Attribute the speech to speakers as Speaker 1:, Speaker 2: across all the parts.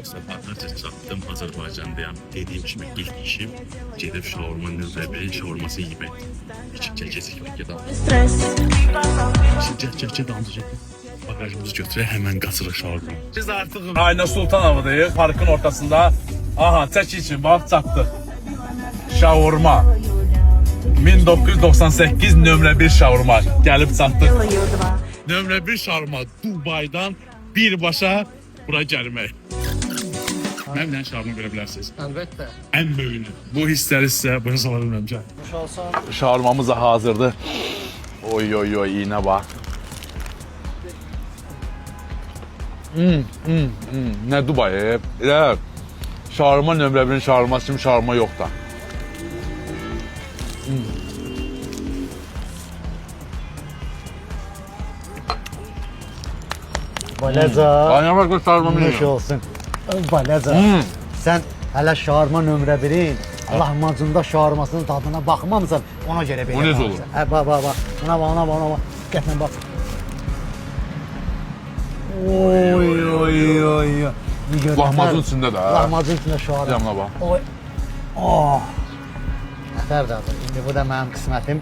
Speaker 1: dostlar, artıq çatdım, Azərbaycandayam. Dediyim kimi ilk işim gedib şaurma növbəli şaurması yemək. Keçik gedəm. Gəl damcı. Bagajımızı götürək, həmən qaçırıq şaurma. Biz artıq
Speaker 2: Ayna Sultanov'dayıq, parkın ortasında. Aha, çək için, bax, çatdıq. Şaurma. 1998 nömrə 1 şaurma. Gəlib çatdıq.
Speaker 1: nömrə 1 şaurma Dubaydan birbaşa bura gəlmək. Mən bir dənə şaurma görə bilərsiniz.
Speaker 3: Əlbəttə.
Speaker 1: Ən böyüyünü. Bu hissləri sizə başa sala bilməmişəm.
Speaker 2: Şaurmamız da hazırdır. Oy oy oy, iğne bak. Ne Dubai? Elə şaurma nömrə 1'in şaurması kimi şaurma yok da.
Speaker 4: Balaca.
Speaker 2: Aynen bak şaurmamı
Speaker 4: Nuş
Speaker 2: yiyorum.
Speaker 4: olsun. Balaca. Sen hele şaurma nömrə 1'in lahmacunda şaurmasının tadına bakmamısan ona göre belə.
Speaker 2: O necə
Speaker 4: baxırsan.
Speaker 2: olur?
Speaker 4: Bak bak bak. Ona bak. Gətirən bak. Oy oy oy.
Speaker 2: Lahmacun içində də.
Speaker 4: Lahmacun içində şaurma.
Speaker 2: Yanına bak.
Speaker 4: Oy. Oh. Nəfərdir. İndi bu da mənim qismətim.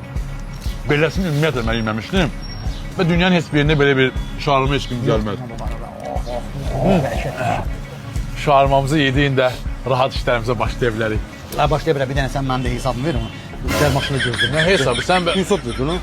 Speaker 2: Beləsini ümumiyyətlə mən yeməmişdim. Və dünyanın heç bir yerində belə bir şaurma heç kim gəlmədi. Şaurmamızı yediğinde rahat işlerimize başlayabiliriz.
Speaker 4: Ha başlaya bir dənə sən məndə hesabını ver ona. Güzel maşını gözlə.
Speaker 2: Ne hesabı? Sen
Speaker 4: Hesab ver ona.